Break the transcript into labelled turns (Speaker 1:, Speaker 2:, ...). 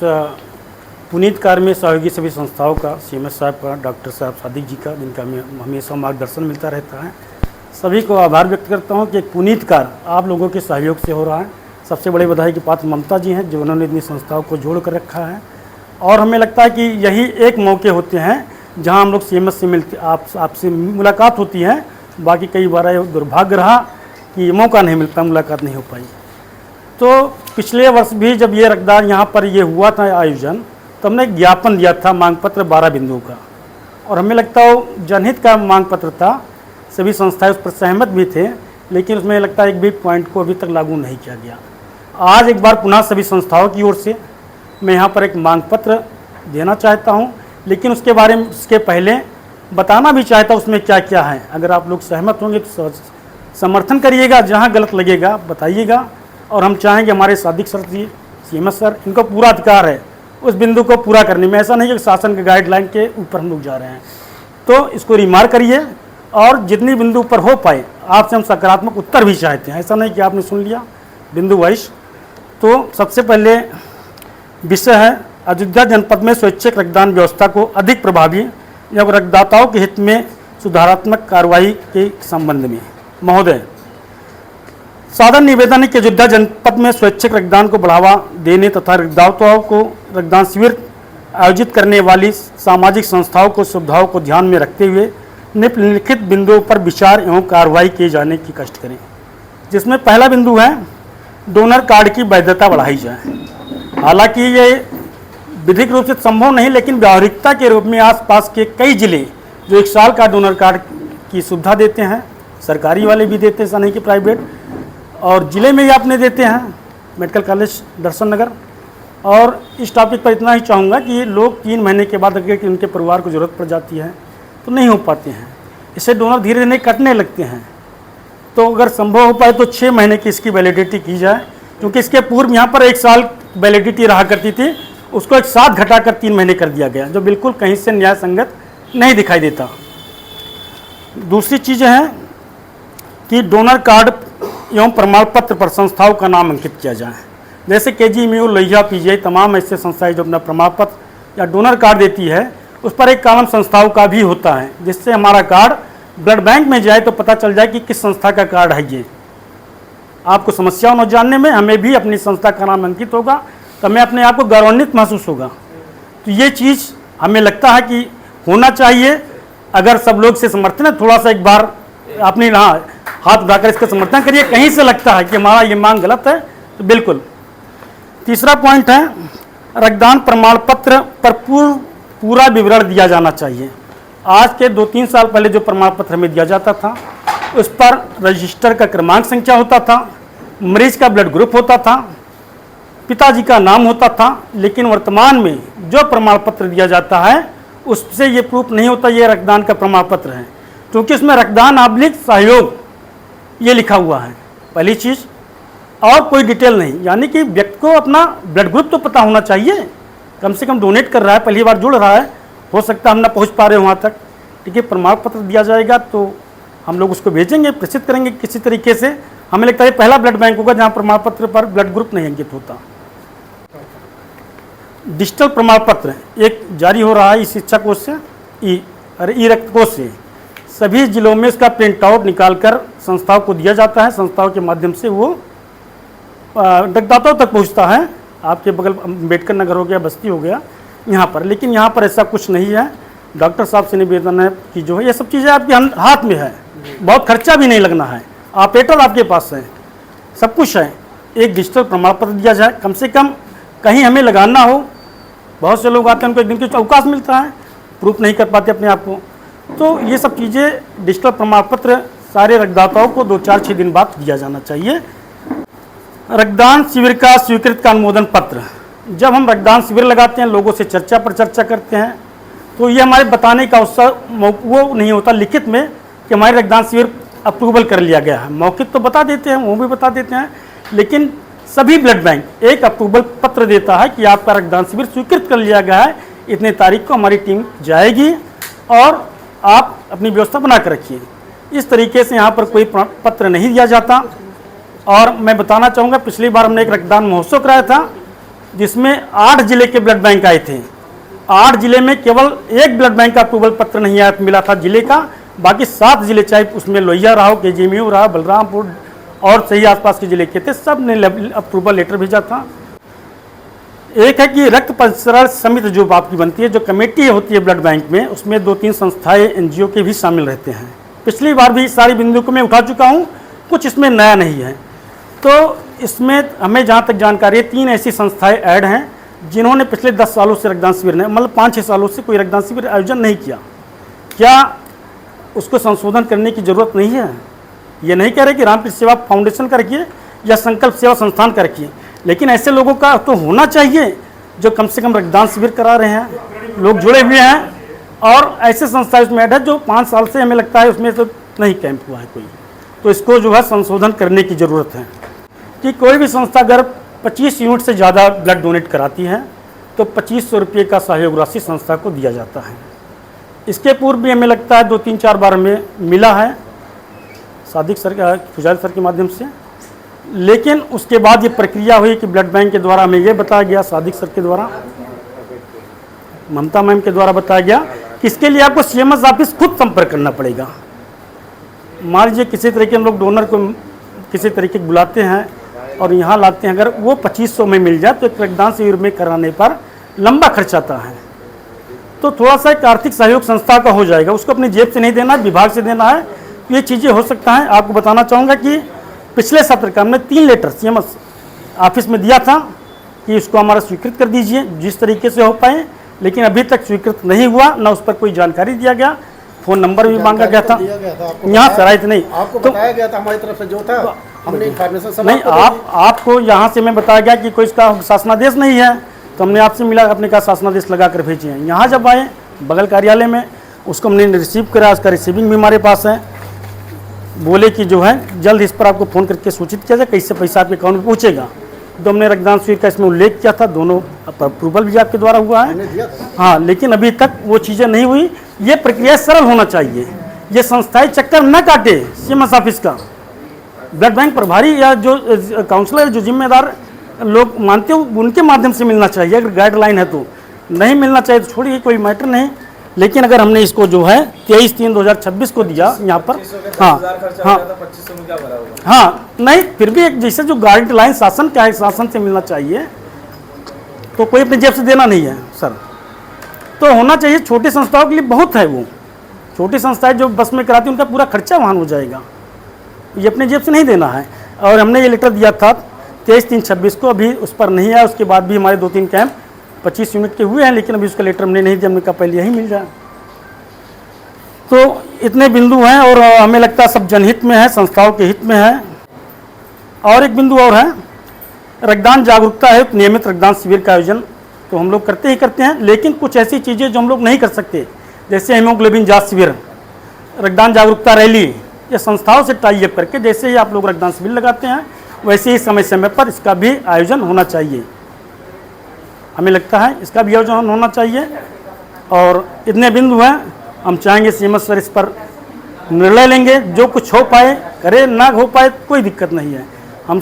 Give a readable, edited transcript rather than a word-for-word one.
Speaker 1: पुनीत कार्य में सहयोगी सभी संस्थाओं का, CMS साहब का, डॉक्टर साहब सादिक जी का, जिनका हमेशा मार्गदर्शन मिलता रहता है, सभी को आभार व्यक्त करता हूं कि एक पुनीत कार्य आप लोगों के सहयोग से हो रहा है। सबसे बड़ी बधाई के पात्र ममता जी हैं, जो उन्होंने इतनी संस्थाओं को जोड़ कर रखा है। और हमें लगता है कि यही एक मौके होते हैं जहां हम लोग CMS से मिलते, आपसे मुलाकात होती है। बाकी कई बार ये दुर्भाग्य रहा कि मौका नहीं मिलता, मुलाकात नहीं हो पाई। तो पिछले वर्ष भी जब ये रक्तदान यहाँ पर ये हुआ था आयोजन, तो हमने ज्ञापन दिया था मांग पत्र 12 बिंदुओं का, और हमें लगता है वो जनहित का मांग पत्र था। सभी संस्थाएं उस पर सहमत भी थे, लेकिन उसमें लगता है एक भी पॉइंट को अभी तक लागू नहीं किया गया। आज एक बार पुनः सभी संस्थाओं की ओर से मैं यहाँ पर एक मांग पत्र देना चाहता हूँ, लेकिन उसके बारे में उसके पहले बताना भी चाहता हूँ उसमें क्या क्या है। अगर आप लोग सहमत होंगे तो समर्थन करिएगा, जहाँ गलत लगेगा बताइएगा। और हम चाहेंगे हमारे सादिक सर जी, CMS सर, इनको पूरा अधिकार है उस बिंदु को पूरा करने में। ऐसा नहीं कि शासन के गाइडलाइन के ऊपर हम लोग जा रहे हैं, तो इसको रिमार्क करिए और जितनी बिंदु पर हो पाए आपसे हम सकारात्मक उत्तर भी चाहते हैं। ऐसा नहीं कि आपने सुन लिया बिंदु वाइज। तो सबसे पहले विषय है अयोध्या जनपद में स्वैच्छिक रक्तदान व्यवस्था को अधिक प्रभावी एवं रक्तदाताओं के हित में सुधारात्मक कार्रवाई के संबंध में। महोदय, सादर निवेदन है कि अयोध्या जनपद में स्वैच्छिक रक्तदान को बढ़ावा देने तथा रक्तदाताओं को रक्तदान शिविर आयोजित करने वाली सामाजिक संस्थाओं को सुविधाओं को ध्यान में रखते हुए निम्नलिखित बिंदुओं पर विचार एवं कार्रवाई किए जाने की कष्ट करें। जिसमें पहला बिंदु है डोनर कार्ड की वैधता बढ़ाई जाए। हालांकि ये विधिक रूप से संभव नहीं, लेकिन व्यावहारिकता के रूप में आसपास के कई जिले जो 1 साल का डोनर कार्ड की सुविधा देते हैं, सरकारी वाले भी देते हैं, ऐसा नहीं कि प्राइवेट, और ज़िले में ही आपने देते हैं, मेडिकल कॉलेज दर्शन नगर। और इस टॉपिक पर इतना ही चाहूँगा कि ये लोग 3 महीने के बाद अगर उनके परिवार को ज़रूरत पड़ जाती है तो नहीं हो पाते हैं, इससे डोनर धीरे धीरे कटने लगते हैं। तो अगर संभव हो पाए तो 6 महीने की इसकी वैलिडिटी की जाए, क्योंकि इसके पूर्व यहाँ पर 1 साल वैलिडिटी रहा करती थी, उसको एक साथ घटाकर 3 महीने कर दिया गया, जो बिल्कुल कहीं से न्याय संगत नहीं दिखाई देता। दूसरी चीज़ है कि डोनर कार्ड एवं प्रमाण पत्र पर संस्थाओं का नाम अंकित किया जाए। जैसे KGMU, लोहिया, PGI, तमाम ऐसे संस्थाएं जो अपना प्रमाण पत्र या डोनर कार्ड देती है, उस पर एक कॉलम संस्थाओं का भी होता है, जिससे हमारा कार्ड ब्लड बैंक में जाए तो पता चल जाए कि किस संस्था का कार्ड है ये। आपको समस्या न जानने में हमें भी अपनी संस्था का नाम अंकित होगा, तो हमें अपने आप को गौरवान्वित महसूस होगा। तो ये चीज़ हमें लगता है कि होना चाहिए। अगर सब लोग से समर्थन है, थोड़ा सा एक बार अपनी हाथ उठाकर इसका समर्थन करिए। कहीं से लगता है कि हमारा ये मांग गलत है तो बिल्कुल। तीसरा पॉइंट है रक्तदान प्रमाण पत्र पर पूरा विवरण दिया जाना चाहिए। आज के 2-3 साल पहले जो प्रमाण पत्र हमें दिया जाता था, उस पर रजिस्टर का क्रमांक संख्या होता था, मरीज का ब्लड ग्रुप होता था, पिताजी का नाम होता था। लेकिन वर्तमान में जो प्रमाण पत्र दिया जाता है उससे ये प्रूफ नहीं होता ये रक्तदान का प्रमाण पत्र है, क्योंकि उसमें रक्तदान / सहयोग ये लिखा हुआ है, पहली चीज़। और कोई डिटेल नहीं, यानी कि व्यक्ति को अपना ब्लड ग्रुप तो पता होना चाहिए, कम से कम डोनेट कर रहा है, पहली बार जुड़ रहा है, हो सकता है हम ना पहुंच पा रहे वहाँ तक। ठीक है, प्रमाण पत्र दिया जाएगा तो हम लोग उसको भेजेंगे, प्रेषित करेंगे किसी तरीके से। हमें लगता है पहला ब्लड बैंक होगा जहाँ प्रमाण पत्र पर ब्लड ग्रुप नहीं अंकित होता। डिजिटल प्रमाण पत्र एक जारी हो रहा है इस शिक्षा कोष से, ई रक्त कोष से। सभी जिलों में इसका प्रिंट आउट निकालकर संस्थाओं को दिया जाता है, संस्थाओं के माध्यम से वो रक्तदाताओं तक पहुंचता है। आपके बगल अम्बेडकर नगर हो गया, बस्ती हो गया, यहाँ पर। लेकिन यहाँ पर ऐसा कुछ नहीं है। डॉक्टर साहब से निवेदन है कि जो है ये सब चीज़ें आपके हाथ में है, बहुत खर्चा भी नहीं लगना है, ऑपरेटर आपके पास है, सब कुछ है। एक डिजिटल प्रमाण पत्र दिया जाए, कम से कम कहीं हमें लगाना हो। बहुत से लोग आते हैं, उनको एक दिन की अवकाश मिलता है, प्रूफ नहीं कर पाते अपने आप को। तो ये सब चीज़ें डिजिटल प्रमाण पत्र सारे रक्तदाताओं को 2-4-6 दिन बाद दिया जाना चाहिए। रक्तदान शिविर का स्वीकृत का अनुमोदन पत्र, जब हम रक्तदान शिविर लगाते हैं, लोगों से चर्चा पर चर्चा करते हैं, तो ये हमारे बताने का अवसर वो नहीं होता लिखित में कि हमारे रक्तदान शिविर अप्रूवल कर लिया गया है। मौखिक तो बता देते हैं, वो भी बता देते हैं, लेकिन सभी ब्लड बैंक एक अप्रूवल पत्र देता है कि आपका रक्तदान शिविर स्वीकृत कर लिया गया है, इतने तारीख को हमारी टीम जाएगी और आप अपनी व्यवस्था बना कर रखिए। इस तरीके से यहाँ पर कोई पत्र नहीं दिया जाता। और मैं बताना चाहूँगा, पिछली बार हमने एक रक्तदान महोत्सव कराया था जिसमें 8 जिले के ब्लड बैंक आए थे। 8 जिले में केवल एक ब्लड बैंक का अप्रूवल पत्र नहीं आया मिला था जिले का, बाकी 7 जिले चाहे उसमें लोहिया रहा हो, केजीएमयू रहा, बलरामपुर और सही आसपास के जिले के थे, सब ने अप्रूवल लेटर भेजा था। एक है कि रक्त परिसरण समिति जो आपकी बनती है, जो कमेटी होती है ब्लड बैंक में, उसमें 2-3 संस्थाएं एनजीओ के भी शामिल रहते हैं। पिछली बार भी सारी बिंदु को मैं उठा चुका हूँ, कुछ इसमें नया नहीं है। तो इसमें हमें जहाँ तक जानकारी है 3 ऐसी संस्थाएं ऐड हैं जिन्होंने पिछले 10 सालों से रक्तदान शिविर ने मतलब 5-6 सालों से कोई रक्तदान शिविर आयोजन नहीं किया। क्या उसको संशोधन करने की ज़रूरत नहीं है? ये नहीं कह रहे कि रामकृष्ण सेवा फाउंडेशन का रखिए या संकल्प सेवा संस्थान का रखिए, लेकिन ऐसे लोगों का तो होना चाहिए जो कम से कम रक्तदान शिविर करा रहे हैं, लोग जुड़े हुए हैं। और ऐसे संस्थाएं उसमें ऐड है जो 5 साल से हमें लगता है उसमें तो नहीं कैंप हुआ है कोई, तो इसको जो है संशोधन करने की ज़रूरत है कि कोई भी संस्था अगर 25 यूनिट से ज़्यादा ब्लड डोनेट कराती है तो 2500 रुपये का सहयोग राशि संस्था को दिया जाता है। इसके पूर्व भी हमें लगता है 2-3-4 बार हमें मिला है सादिक सर पुजारी सर के माध्यम से, लेकिन उसके बाद ये प्रक्रिया हुई कि ब्लड बैंक के द्वारा हमें ये बताया गया, सादिक सर के द्वारा, ममता मैम के द्वारा बताया गया कि इसके लिए आपको सीएमएस ऑफिस खुद संपर्क करना पड़ेगा। मान लीजिए किसी तरीके हम लोग डोनर को किसी तरीके बुलाते हैं और यहाँ लाते हैं, अगर वो 2500 में मिल जाए तो एक रक्तदान शिविर में कराने पर लंबा खर्च आता है। तो थोड़ा सा एक आर्थिक सहयोग संस्था का हो जाएगा, उसको अपनी जेब से नहीं देना, विभाग से देना है। तो ये चीज़ें हो सकता है। आपको बताना चाहूँगा कि पिछले सत्र का हमने 3 लेटर सीएमएस ऑफिस में दिया था कि इसको हमारा स्वीकृत कर दीजिए जिस तरीके से हो पाए, लेकिन अभी तक स्वीकृत नहीं हुआ, ना उस पर कोई जानकारी दिया गया, फ़ोन नंबर भी मांगा गया था, यहाँ शराइत नहीं,
Speaker 2: आपको बताया गया था हमारी तरफ से जो था, हमने इन्फॉर्मेशन सब
Speaker 1: नहीं आपको यहाँ से मैं बताया गया कि कोई इसका शासनादेश नहीं है, तो हमने आपसे मिला, अपने का शासनादेश लगा कर भेजे हैं। यहाँ जब आए बगल कार्यालय में, उसको हमने रिसीव करा, उसका रिसीविंग भी हमारे पास है। बोले कि जो है जल्द इस पर आपको फ़ोन करके सूचित किया जाए, कैसे पैसा आपके अकाउंट में पहुँचेगा। तो हमने रक्तदान शिविर का इसमें उल्लेख किया था, दोनों अप्रूवल भी आपके द्वारा हुआ है। हाँ, लेकिन अभी तक वो चीज़ें नहीं हुई। ये प्रक्रिया सरल होना चाहिए, ये संस्थाएं चक्कर न काटे सीएमएस ऑफिस का। ब्लड बैंक प्रभारी या जो काउंसलर जो जिम्मेदार लोग मानते हो उनके माध्यम से मिलना चाहिए, अगर गाइडलाइन है तो। नहीं मिलना चाहिए तो छोड़िए, कोई मैटर नहीं। लेकिन अगर हमने इसको जो है 23/3/2026 को दिया यहाँ पर, हाँ नहीं, फिर भी एक जैसे जो गाइडलाइन शासन क्या है, शासन से मिलना चाहिए, तो कोई अपनी जेब से देना नहीं है सर। तो होना चाहिए, छोटी संस्थाओं के लिए बहुत है। वो छोटी संस्थाएं जो बस में कराती हैं उनका पूरा खर्चा वहाँ हो जाएगा, ये अपने जेब से नहीं देना है। और हमने ये लेटर दिया था 23/3/26 को, अभी उस पर नहीं आया। उसके बाद भी हमारे 2-3 कैंप 25 यूनिट के हुए हैं, लेकिन अभी उसका लेटर हमने नहीं दिया, हमने कहा पहले यही मिल जाए। तो इतने बिंदु हैं और हमें लगता है सब जनहित में है, संस्थाओं के हित में है। और एक बिंदु और है, रक्तदान जागरूकता है। नियमित रक्तदान शिविर का आयोजन तो हम लोग करते ही करते हैं, लेकिन कुछ ऐसी चीज़ें जो हम लोग नहीं कर सकते, जैसे हीमोग्लोबिन जांच शिविर, रक्तदान जागरूकता रैली, ये संस्थाओं से टाई अप करके जैसे ही आप लोग रक्तदान शिविर लगाते हैं वैसे ही समय समय पर इसका भी आयोजन होना चाहिए। हमें लगता है इसका भी आयोजन होना चाहिए। और इतने बिंदु हैं, हम चाहेंगे सीएमएस सर इस पर निर्णय लेंगे, जो कुछ हो पाए करे, ना हो पाए कोई दिक्कत नहीं है।